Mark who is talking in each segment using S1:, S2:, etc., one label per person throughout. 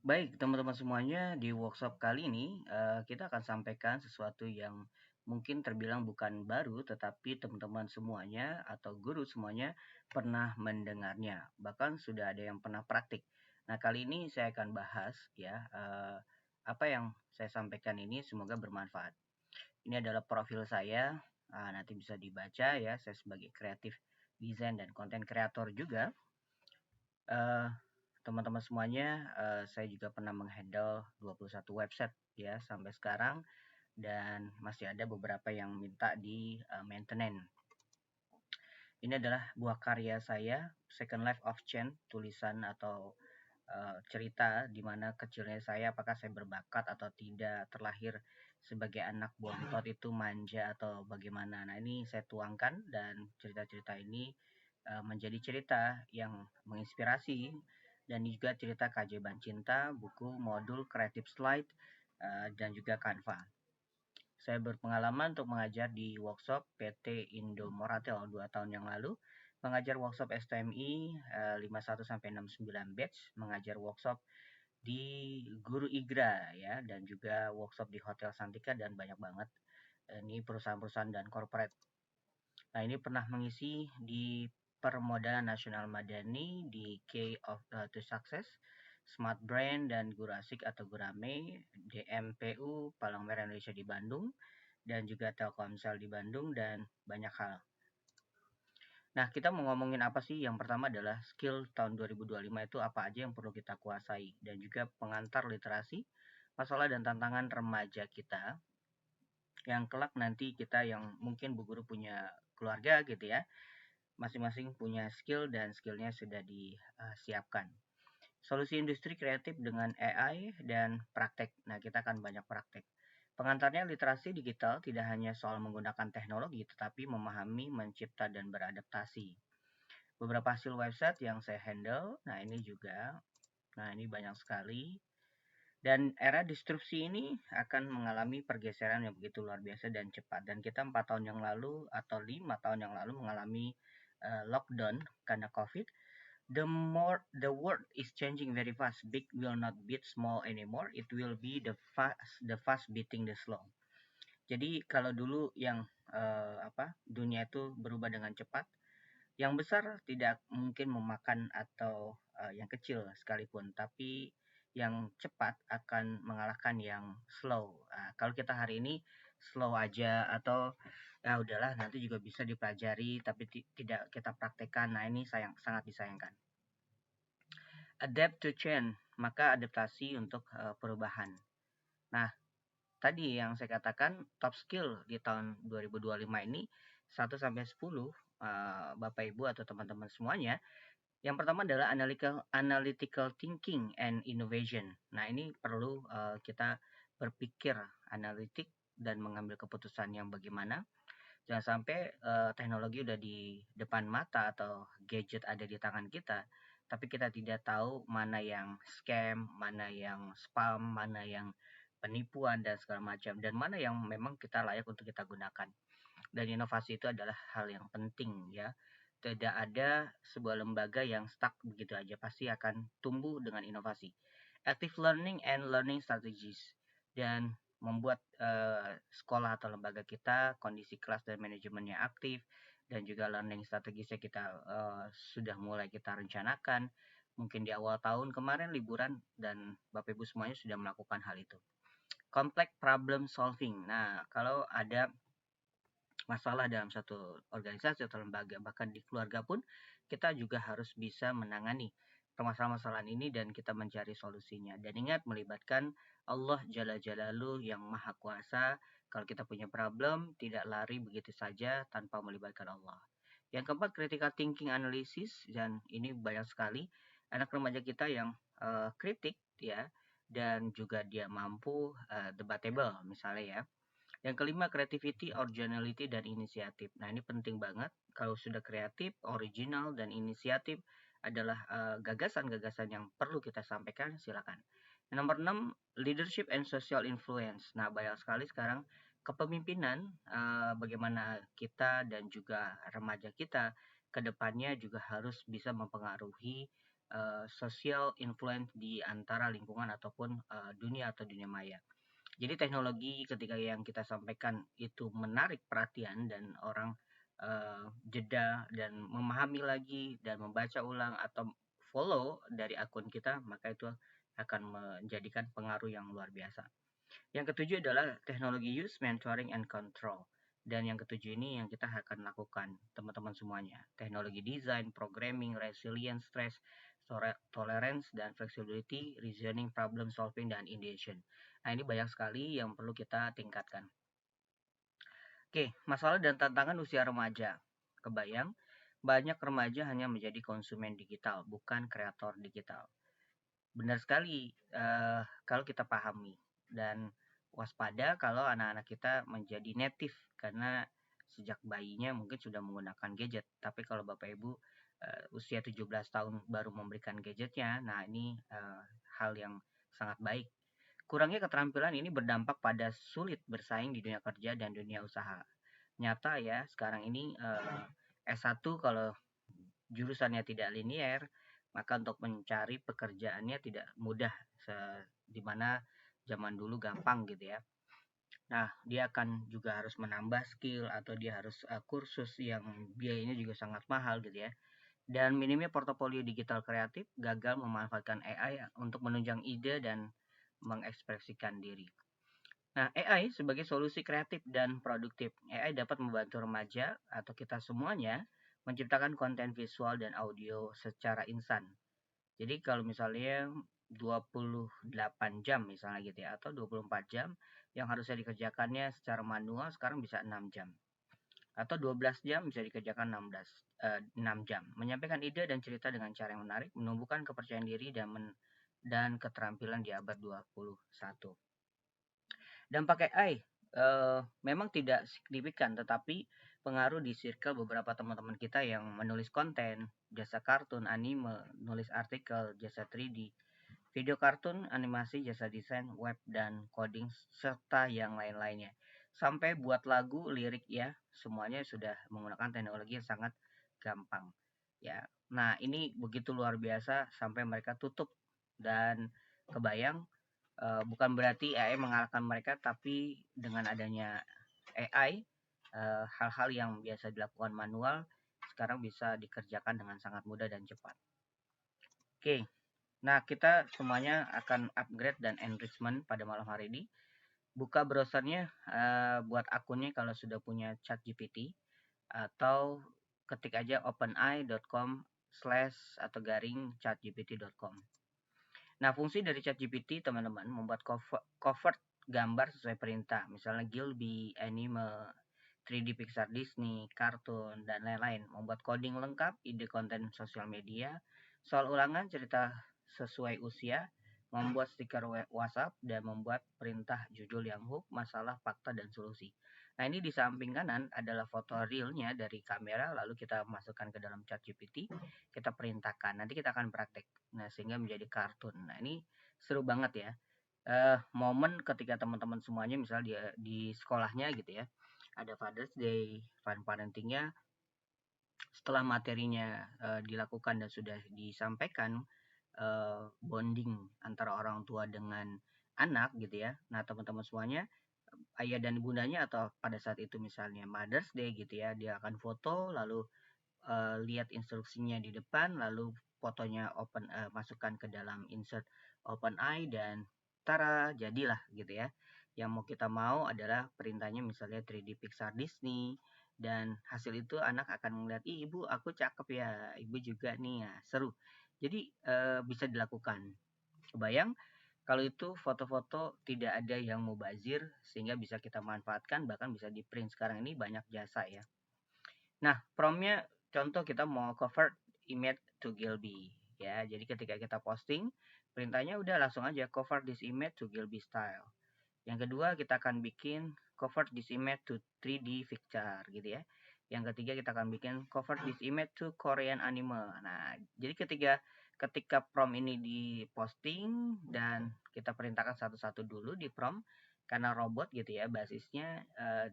S1: Baik, teman-teman semuanya, di workshop kali ini kita akan sampaikan sesuatu yang mungkin terbilang bukan baru, tetapi teman-teman semuanya atau guru semuanya pernah mendengarnya, bahkan sudah ada yang pernah praktik. Nah, kali ini saya akan bahas ya apa yang saya sampaikan ini semoga bermanfaat. Ini adalah profil saya, nanti bisa dibaca ya. Saya sebagai kreatif desain dan konten kreator juga. Eh, Teman-teman semuanya, saya juga pernah menghandle 21 website ya sampai sekarang, dan masih ada beberapa yang minta di maintenance. Ini adalah buah karya saya, Second Life of Chen, tulisan atau cerita di mana kecilnya saya, apakah saya berbakat atau tidak, terlahir sebagai anak bontot itu manja atau bagaimana. Nah, ini saya tuangkan dan cerita-cerita ini menjadi cerita yang menginspirasi, dan juga cerita keajaiban cinta, buku, modul, creative slide, dan juga Canva. Saya berpengalaman untuk mengajar di workshop PT Indo Moratel 2 tahun yang lalu, mengajar workshop STMI 51-69 batch, mengajar workshop di Guru Igra ya, dan juga workshop di Hotel Santika, dan banyak banget. Ini perusahaan-perusahaan dan corporate. Nah, ini pernah mengisi di Permodalan Nasional Madani, di Key of to Success, Smart Brand, dan Guru Asik atau Gurame, DMPU Palang Merah Indonesia di Bandung, dan juga Telkomsel di Bandung, dan banyak hal. Nah, kita mau ngomongin apa sih? Yang pertama adalah skill tahun 2025 itu apa aja yang perlu kita kuasai, dan juga pengantar literasi, masalah dan tantangan remaja kita, yang kelak nanti kita yang mungkin Bu Guru punya keluarga gitu ya, masing-masing punya skill dan skillnya sudah disiapkan. Solusi industri kreatif dengan AI dan praktek. Nah, kita akan banyak praktek. Pengantarnya literasi digital tidak hanya soal menggunakan teknologi, tetapi memahami, mencipta, dan beradaptasi. Beberapa hasil website yang saya handle, nah ini juga, nah ini banyak sekali. Dan era disrupsi ini akan mengalami pergeseran yang begitu luar biasa dan cepat. Dan kita 4 tahun yang lalu atau 5 tahun yang lalu mengalami lockdown karena COVID. The world is changing very fast. Big will not beat small anymore. It will be the fast beating the slow. Jadi kalau dulu yang dunia itu berubah dengan cepat, yang besar tidak mungkin memakan atau yang kecil sekalipun, tapi yang cepat akan mengalahkan yang slow. Kalau kita hari ini slow aja atau ya udahlah nanti juga bisa dipelajari tapi tidak kita praktekkan. Nah, ini sangat disayangkan. Adapt to change, maka adaptasi untuk perubahan. Nah, tadi yang saya katakan top skill di tahun 2025 ini 1 sampai 10, Bapak Ibu atau teman-teman semuanya. Yang pertama adalah analytical thinking and innovation. Nah, ini perlu kita berpikir analitik dan mengambil keputusan yang bagaimana. Jangan sampai teknologi udah di depan mata atau gadget ada di tangan kita, tapi kita tidak tahu mana yang scam, mana yang spam, mana yang penipuan dan segala macam, dan mana yang memang kita layak untuk kita gunakan. Dan inovasi itu adalah hal yang penting ya. Tidak ada sebuah lembaga yang stuck begitu aja, pasti akan tumbuh dengan inovasi. Active learning and learning strategies, dan membuat sekolah atau lembaga kita kondisi kelas dan manajemennya aktif, dan juga learning strategisnya kita sudah mulai kita rencanakan. Mungkin di awal tahun kemarin liburan dan Bapak Ibu semuanya sudah melakukan hal itu. Complex problem solving. Nah, kalau ada masalah dalam satu organisasi atau lembaga, bahkan di keluarga pun, kita juga harus bisa menangani permasalahan-permasalahan ini dan kita mencari solusinya. Dan ingat, melibatkan Allah Jalla Jalaluh yang Maha Kuasa. Kalau kita punya problem, tidak lari begitu saja tanpa melibatkan Allah. Yang keempat, critical thinking analysis, dan ini banyak sekali anak remaja kita yang kritik ya, dan juga dia mampu debatable misalnya ya. Yang kelima, creativity, originality, dan inisiatif. Nah, ini penting banget. Kalau sudah kreatif, original, dan inisiatif adalah gagasan-gagasan yang perlu kita sampaikan, silakan. Yang nomor 6, leadership and social influence. Nah, banyak sekali sekarang kepemimpinan, bagaimana kita dan juga remaja kita ke depannya juga harus bisa mempengaruhi social influence di antara lingkungan ataupun dunia atau dunia maya. Jadi teknologi ketika yang kita sampaikan itu menarik perhatian dan orang jeda dan memahami lagi dan membaca ulang atau follow dari akun kita, maka itu akan menjadikan pengaruh yang luar biasa. Yang ketujuh adalah teknologi use, mentoring, and control. Dan yang ketujuh ini yang kita akan lakukan, teman-teman semuanya. Teknologi design, programming, resilience, stress, tolerance, dan flexibility, reasoning, problem solving, dan ideation. Nah, ini banyak sekali yang perlu kita tingkatkan. Oke, masalah dan tantangan usia remaja. Kebayang, banyak remaja hanya menjadi konsumen digital, bukan kreator digital. Benar sekali kalau kita pahami dan waspada kalau anak-anak kita menjadi native karena sejak bayinya mungkin sudah menggunakan gadget. Tapi kalau Bapak Ibu usia 17 tahun baru memberikan gadgetnya, nah ini hal yang sangat baik. Kurangnya keterampilan ini berdampak pada sulit bersaing di dunia kerja dan dunia usaha. Nyata ya, sekarang ini S1 kalau jurusannya tidak linier, maka untuk mencari pekerjaannya tidak mudah, di mana zaman dulu gampang gitu ya. Nah, dia akan juga harus menambah skill atau dia harus kursus yang biayanya juga sangat mahal gitu ya. Dan minimnya portofolio digital kreatif, gagal memanfaatkan AI untuk menunjang ide dan mengekspresikan diri. Nah, AI sebagai solusi kreatif dan produktif. AI dapat membantu remaja atau kita semuanya menciptakan konten visual dan audio secara instan. Jadi kalau misalnya 28 jam misalnya gitu ya, atau 24 jam yang harusnya dikerjakannya secara manual sekarang bisa 6 jam. Atau 12 jam bisa dikerjakan 6 jam. Menyampaikan ide dan cerita dengan cara yang menarik, menumbuhkan kepercayaan diri dan keterampilan di abad 21. Dampak AI memang tidak signifikan, tetapi pengaruh di circle beberapa teman-teman kita yang menulis konten, jasa kartun, anime, nulis artikel, jasa 3D, video kartun, animasi, jasa desain, web, dan coding, serta yang lain-lainnya. Sampai buat lagu, lirik ya, semuanya sudah menggunakan teknologi yang sangat gampang. Ya, nah ini begitu luar biasa sampai mereka tutup dan kebayang bukan berarti AI mengalahkan mereka, tapi dengan adanya AI, hal-hal yang biasa dilakukan manual sekarang bisa dikerjakan dengan sangat mudah dan cepat. Oke, nah kita semuanya akan upgrade dan enrichment pada malam hari ini. Buka browsernya, buat akunnya kalau sudah punya ChatGPT, atau ketik aja openai.com/ atau garing chatgpt.com. Nah, fungsi dari ChatGPT, teman-teman, membuat cover gambar sesuai perintah. Misalnya Gilby, anime, 3D Pixar Disney, kartun, dan lain-lain. Membuat coding lengkap, ide konten sosial media, soal ulangan, cerita sesuai usia, membuat stiker WhatsApp, dan membuat perintah judul yang hook, masalah, fakta, dan solusi. Nah, ini di samping kanan adalah foto realnya dari kamera, lalu kita masukkan ke dalam ChatGPT, kita perintahkan. Nanti kita akan praktek. Nah, sehingga menjadi kartun. Nah, ini seru banget ya. Momen ketika teman-teman semuanya misalnya di sekolahnya gitu ya, ada Father's Day, fun parentingnya, setelah materinya dilakukan dan sudah disampaikan, bonding antara orang tua dengan anak gitu ya. Nah, teman-teman semuanya, ayah dan bundanya atau pada saat itu misalnya Mother's Day gitu ya, dia akan foto lalu lihat instruksinya di depan, lalu fotonya masukkan ke dalam insert OpenAI dan tara, jadilah gitu ya. Yang mau kita mau adalah perintahnya misalnya 3D Pixar Disney, dan hasil itu anak akan melihat, ih ibu aku cakep ya, ibu juga nih ya, seru. Jadi bisa dilakukan. Kebayang kalau itu foto-foto tidak ada yang mubazir sehingga bisa kita manfaatkan, bahkan bisa di print. Sekarang ini banyak jasa ya. Nah, promptnya contoh kita mau cover image to Gilby ya. Jadi ketika kita posting, perintahnya udah langsung aja cover this image to Gilby style. Yang kedua kita akan bikin cover this image to 3D picture gitu ya. Yang ketiga kita akan bikin cover this image to Korean anime. Nah, jadi ketika prompt ini diposting dan kita perintahkan satu-satu dulu di prompt, karena robot gitu ya basisnya,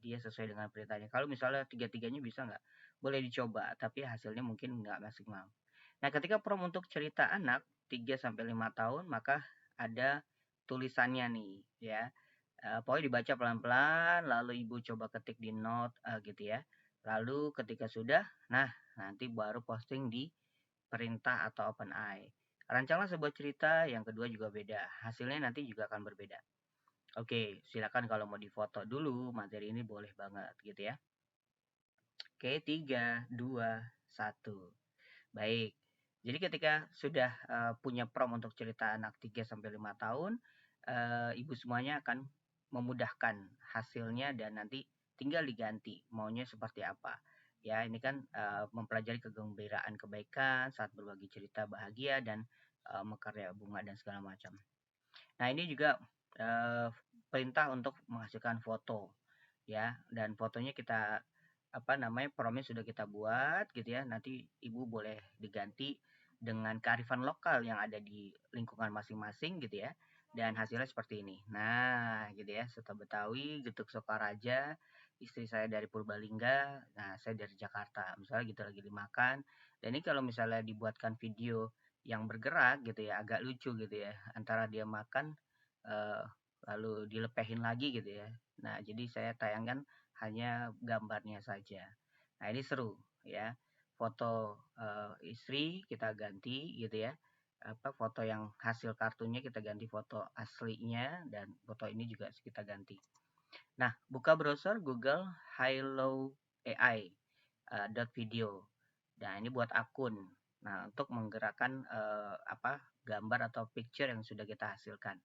S1: dia sesuai dengan perintahnya. Kalau misalnya tiga-tiganya bisa nggak? Boleh dicoba, tapi hasilnya mungkin nggak maksimal. Nah, ketika prompt untuk cerita anak 3-5 tahun, maka ada tulisannya nih, ya. Pokoknya dibaca pelan-pelan, lalu ibu coba ketik di note, gitu ya. Lalu ketika sudah, nah nanti baru posting di perintah atau OpenAI. Rancanglah sebuah cerita, yang kedua juga beda. Hasilnya nanti juga akan berbeda. Oke, silakan kalau mau difoto dulu, materi ini boleh banget gitu ya. Oke, 3, 2, 1. Baik. Jadi ketika sudah punya prompt untuk cerita anak 3-5 tahun, ibu semuanya akan memudahkan hasilnya dan nanti tinggal diganti maunya seperti apa. Ya, ini kan mempelajari kegembiraan kebaikan saat berbagi cerita bahagia dan mekarya bunga dan segala macam. Nah, ini juga perintah untuk menghasilkan foto ya, dan fotonya kita prompt sudah kita buat gitu ya. Nanti ibu boleh diganti dengan kearifan lokal yang ada di lingkungan masing-masing gitu ya. Dan hasilnya seperti ini. Nah, gitu ya, soto Betawi, getuk Sokaraja, istri saya dari Purbalingga, nah saya dari Jakarta. Misalnya gitu lagi dimakan. Dan ini kalau misalnya dibuatkan video yang bergerak gitu ya, agak lucu gitu ya, antara dia makan eh, lalu dilepehin lagi gitu ya. Nah, jadi saya tayangkan hanya gambarnya saja. Nah, ini seru ya. Foto istri kita ganti gitu ya. Foto yang hasil kartunya kita ganti foto aslinya, dan foto ini juga kita ganti. Nah, buka browser Google Hello AI .video. Nah, ini buat akun. Nah, untuk menggerakkan gambar atau picture yang sudah kita hasilkan.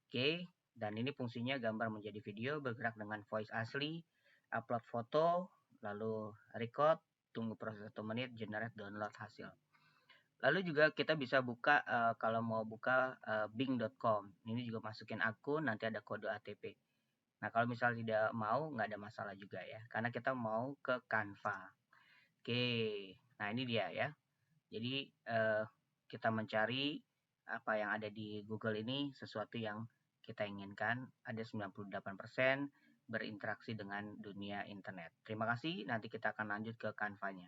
S1: Oke, dan ini fungsinya gambar menjadi video, bergerak dengan voice asli, upload foto, lalu record, tunggu proses 1 menit, generate, download hasil. Lalu juga kita bisa buka kalau mau buka bing.com. Ini juga masukin akun, nanti ada kode ATP. Nah, kalau misalnya tidak mau, nggak ada masalah juga ya, karena kita mau ke Canva. Oke, nah ini dia ya. Jadi kita mencari apa yang ada di Google ini sesuatu yang kita inginkan. Ada 98% berinteraksi dengan dunia internet. Terima kasih, nanti kita akan lanjut ke Canva-nya.